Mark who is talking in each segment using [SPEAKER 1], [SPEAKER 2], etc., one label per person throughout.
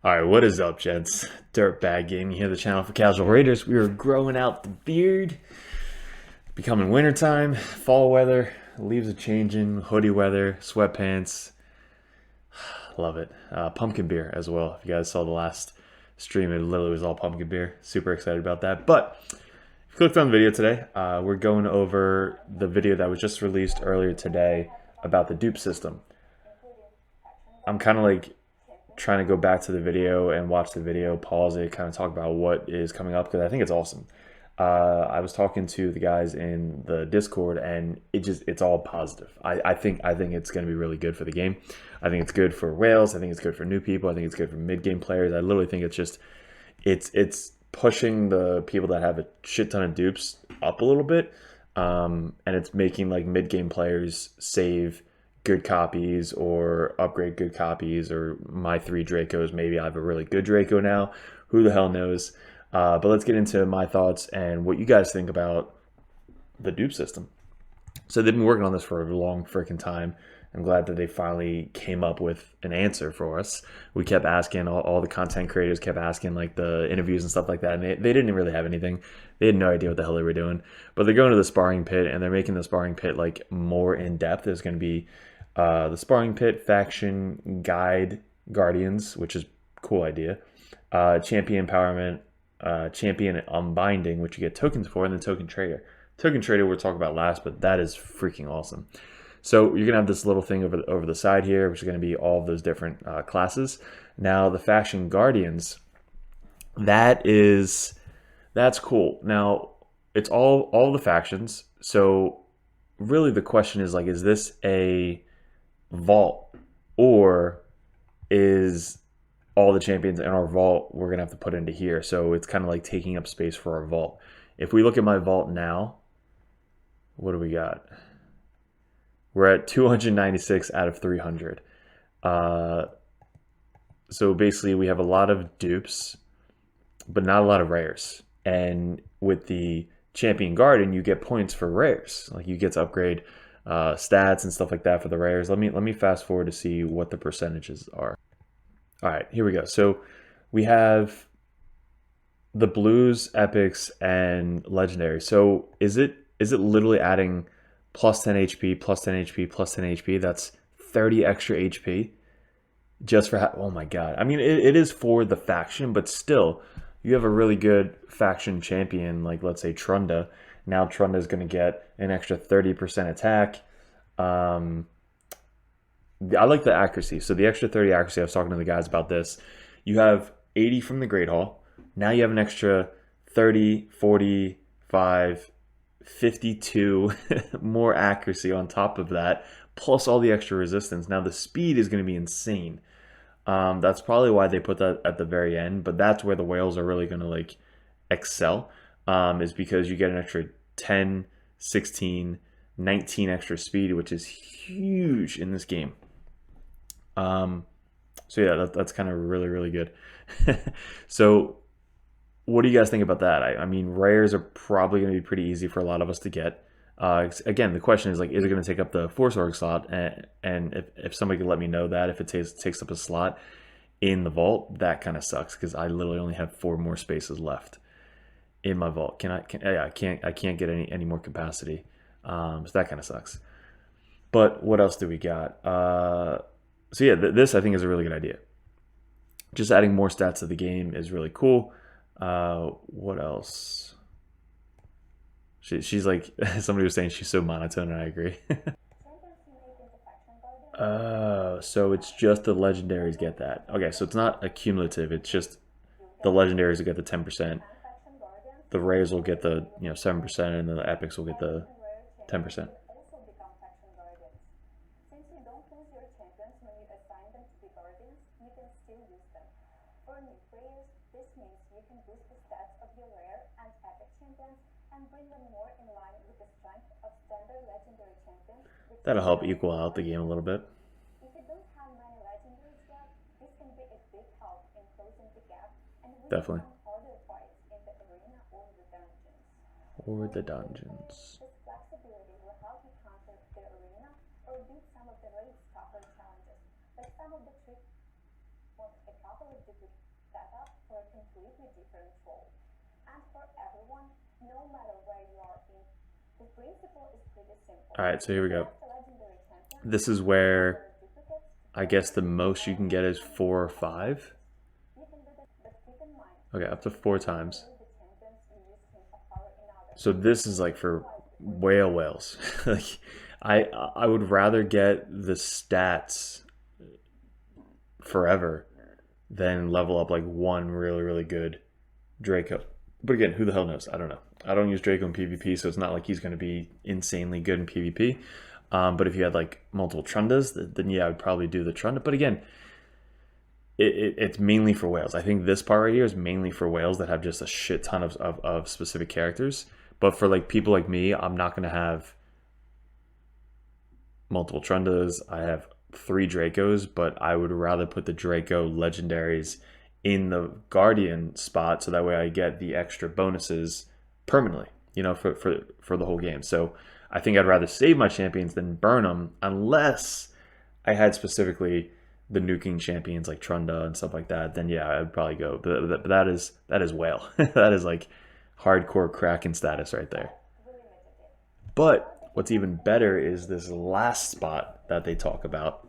[SPEAKER 1] Alright, what is up, gents? DirtBag Gaming here, the channel for casual raiders. We are growing out the beard, becoming wintertime, fall weather, leaves are changing, hoodie weather, sweatpants. Love it. Pumpkin beer as well. If you guys saw the last stream, it literally was all pumpkin beer. Super excited about that. But if you clicked on the video today, we're going over the video that was just released earlier today about the dupe system. I'm kind of like trying to go back to the video and watch the video, pause it, kind of talk about what is coming up because I think it's awesome. I was talking to the guys in the Discord, and it's all positive. I think it's going to be really good for the game. I think it's good for whales. I think it's good for new people. I think it's good for mid game players. I literally think it's pushing the people that have a shit ton of dupes up a little bit, and it's making like mid game players save good copies or upgrade good copies, or my 3 Dracos. Maybe I have a really good Draco now. Who the hell knows? But let's get into my thoughts and what you guys think about the dupe system. So they've been working on this for a long freaking time. I'm glad that they finally came up with an answer for us. We kept asking, all the content creators kept asking, like the interviews and stuff like that, and they didn't really have anything. They had no idea what the hell they were doing. But they're going to the sparring pit, and they're making the sparring pit like more in depth. There's going to be the sparring pit, faction, guide, guardians, which is a cool idea. Champion empowerment, champion unbinding, which you get tokens for, and then token trader. Token trader we'll talk about last, but that is freaking awesome. So you're gonna have this little thing over the side here, which is gonna be all of those different classes. Now the faction guardians, that's cool. Now it's all the factions. So really the question is like, is this a vault, or is all the champions in our vault we're gonna have to put into here? So it's kind of like taking up space for our vault. If we look at my vault now, what do we got? We're at 296 out of 300. So basically we have a lot of dupes, but not a lot of rares. And with the champion guardian, you get points for rares. Like you get to upgrade stats and stuff like that for the rares. Let me fast forward to see what the percentages are. All right, here we go. So we have the blues, epics, and legendary. So is it literally adding plus 10 HP, plus 10 HP, plus 10 HP? That's 30 extra HP just for oh my god. I mean, it is for the faction, but still, you have a really good faction champion, like let's say Trunda. Now Trunda is going to get an extra 30% attack. I like the accuracy. So the extra 30 accuracy, I was talking to the guys about this. You have 80 from the Great Hall. Now you have an extra 30, 45, 52 more accuracy on top of that, plus all the extra resistance. Now the speed is going to be insane. That's probably why they put that at the very end, but that's where the whales are really going to like excel, is because you get an extra 10, 16, 19 extra speed, which is huge in this game. So yeah, that's kind of really good. So what do you guys think about that? I mean, rares are probably going to be pretty easy for a lot of us to get. Again, the question is like, is it going to take up the Force Org slot? And if somebody could let me know that, if it takes up a slot in the vault, that kind of sucks because I literally only have 4 more spaces left in my vault. I can't get any more capacity. So that kind of sucks. But what else do we got? So yeah, this I think is a really good idea. Just adding more stats to the game is really cool. What else? She's like, somebody was saying she's so monotone, and I agree. So it's just the legendaries get that. Okay, so it's not accumulative. It's just the legendaries will get the 10%. The rares will get the 7%, and the epics will get the 10%. That'll help equal out the game a little bit. Definitely. Or the dungeons. All right, so here we go. This is where I guess the most you can get is 4 or 5. Okay, up to 4 times. So this is like for whales. Like I would rather get the stats forever than level up like one really good Draco. But again, who the hell knows? I don't know. I don't use Draco in PvP, so it's not like he's going to be insanely good in PvP. But if you had like multiple Trundas, then yeah, I would probably do the Trunda. But again, it's mainly for whales. I think this part right here is mainly for whales that have just a shit ton of specific characters. But for like people like me, I'm not going to have multiple Trundas. I have 3 Dracos, but I would rather put the Draco legendaries in the Guardian spot so that way I get the extra bonuses permanently, you know, for the whole game. So I think I'd rather save my champions than burn them, unless I had specifically the nuking champions like Trunda and stuff like that. Then yeah, I'd probably go. But that is whale. That is like hardcore Kraken status right there. But what's even better is this last spot that they talk about.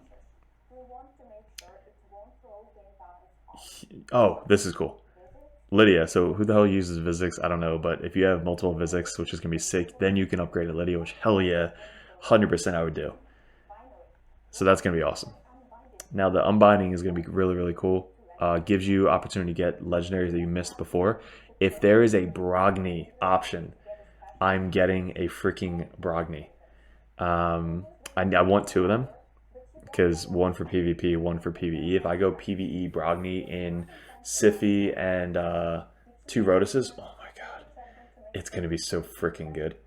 [SPEAKER 1] Oh, this is cool. Lydia. So who the hell uses Vizix? I don't know. But if you have multiple Vizix, which is going to be sick, then you can upgrade to Lydia, which hell yeah, 100% I would do. So that's going to be awesome. Now the unbinding is going to be really cool. Gives you opportunity to get legendaries that you missed before. If there is a Brogni option, I'm getting a freaking Brogni. I want 2 of them, because 1 for PvP, 1 for PvE. If I go PvE Brogni in Siphi and 2 Rotuses, oh my god, it's going to be so freaking good.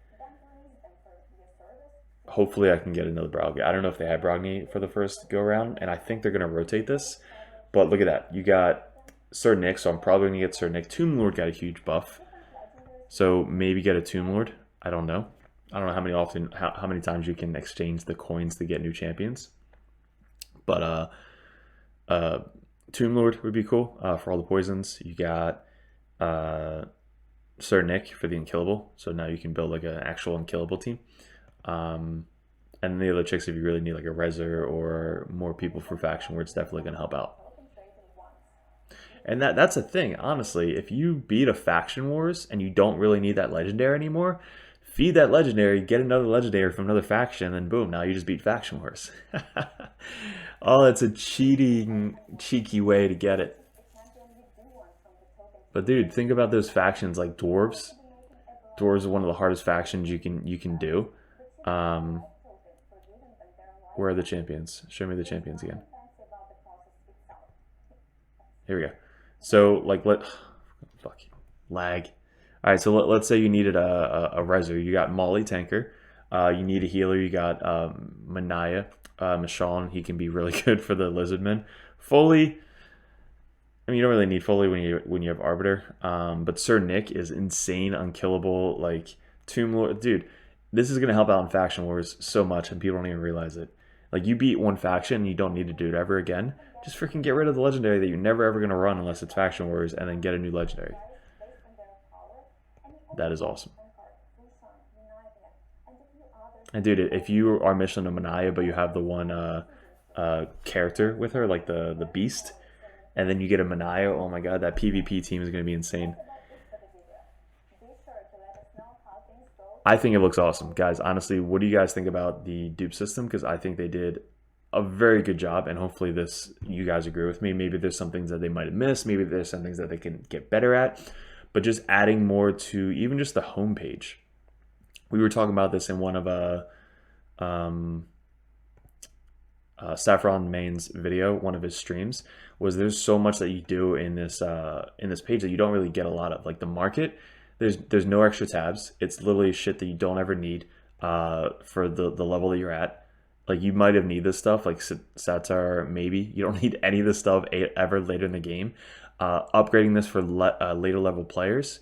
[SPEAKER 1] Hopefully I can get another Brogni. I don't know if they had Brogni for the first go around, and I think they're going to rotate this. But look at that. You got Sir Nick, so I'm probably going to get Sir Nick. Tomb Lord got a huge buff. So maybe get a Tomb Lord. I don't know. I don't know how many times you can exchange the coins to get new champions. But Tomb Lord would be cool for all the poisons. You got Sir Nick for the unkillable. So now you can build like an actual unkillable team. And the other chicks, if you really need like a Reser or more people for faction, where it's definitely going to help out. And that's a thing, honestly. If you beat a faction wars and you don't really need that legendary anymore, feed that legendary, get another legendary from another faction, and boom, now you just beat faction wars. Oh, it's a cheeky way to get it. But dude, think about those factions like dwarves. Dwarves are one of the hardest factions you can do. Where are the champions? Show me the champions again. Here we go. So like fuck you, lag. All right, so let's say you needed a Reser. You got Molly Tanker. You need a healer. You got Manaya, Michonne. He can be really good for the Lizardmen. Foley. I mean, you don't really need Foley when you have Arbiter. But Sir Nick is insane, unkillable. Like Tomb Lord, dude. This is gonna help out in faction wars so much, and people don't even realize it. Like you beat one faction, and you don't need to do it ever again. Just freaking get rid of the legendary that you're never ever gonna run unless it's faction wars, and then get a new legendary. That is awesome. And dude, if you are mission to Manaya, but you have the one character with her, like the beast, and then you get a Manaya, oh my god, that PvP team is gonna be insane. I think it looks awesome. Guys, honestly, what do you guys think about the dupe system? Because I think they did a very good job, and hopefully you guys agree with me. Maybe there's some things that they might have missed. Maybe there's some things that they can get better at. But just adding more to even just the homepage. We were talking about this in one of Saffron Main's video, one of his streams, was there's so much that you do in this page that you don't really get a lot of. Like the market, there's no extra tabs. It's literally shit that you don't ever need for the level that you're at. Like you might have need this stuff, like Satar maybe. You don't need any of this stuff ever later in the game. Upgrading this for later level players,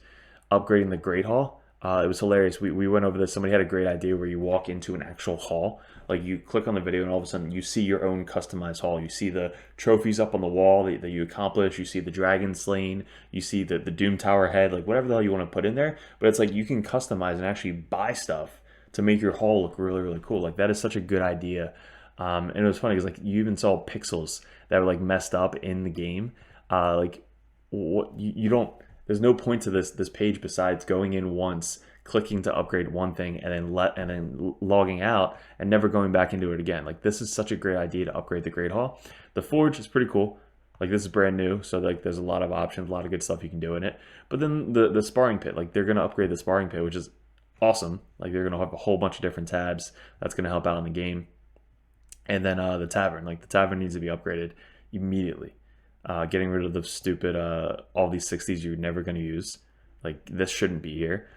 [SPEAKER 1] upgrading the Great Hall. It was hilarious. We went over this. Somebody had a great idea where you walk into an actual hall. Like you click on the video and all of a sudden you see your own customized hall. You see the trophies up on the wall that you accomplish. You see the dragon slain. You see the Doom Tower head. Like whatever the hell you want to put in there. But it's like you can customize and actually buy stuff to make your hall look really, really cool. Like that is such a good idea. And it was funny because like you even saw pixels that were like messed up in the game. Like what you don't. There's no point to this page besides going in once, clicking to upgrade one thing, and then logging out and never going back into it again. Like this is such a great idea to upgrade the Great Hall. The Forge is pretty cool. Like this is brand new, so like there's a lot of options, a lot of good stuff you can do in it. But then the sparring pit, like they're gonna upgrade the sparring pit, which is awesome. Like they're gonna have a whole bunch of different tabs that's gonna help out in the game. And then the tavern, like the tavern needs to be upgraded immediately. Getting rid of the stupid all these 60s you're never going to use. Like this shouldn't be here.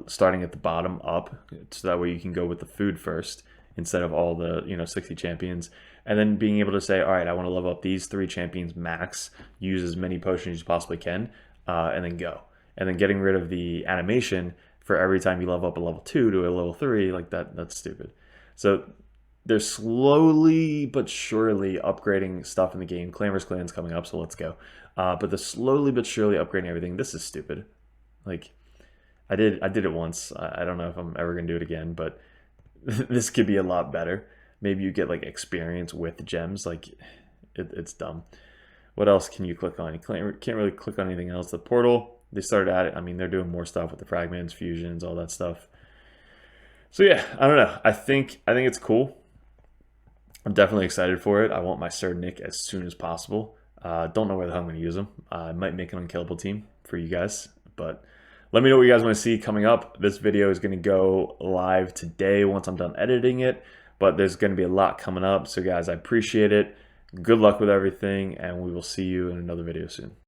[SPEAKER 1] Starting at the bottom up, so that way you can go with the food first instead of all the 60 champions, and then being able to say, all right, I want to level up these 3 champions max, use as many potions as you possibly can, and then go. And then getting rid of the animation for every time you level up a level 2 to a level 3, like that's stupid. So they're slowly but surely upgrading stuff in the game. Clan vs. Clan's coming up, so let's go. But they're slowly but surely upgrading everything. This is stupid. Like, I did it once. I don't know if I'm ever going to do it again, but this could be a lot better. Maybe you get, like, experience with gems. Like, it's dumb. What else can you click on? You can't really click on anything else. The portal, they started at it. I mean, they're doing more stuff with the fragments, fusions, all that stuff. So, yeah, I don't know. I think it's cool. I'm definitely excited for it. I want my Sir Nick as soon as possible. Don't know where the hell I'm going to use him. I might make an unkillable team for you guys, but let me know what you guys want to see coming up. This video is going to go live today once I'm done editing it, but there's going to be a lot coming up. So guys, I appreciate it. Good luck with everything, and we will see you in another video soon.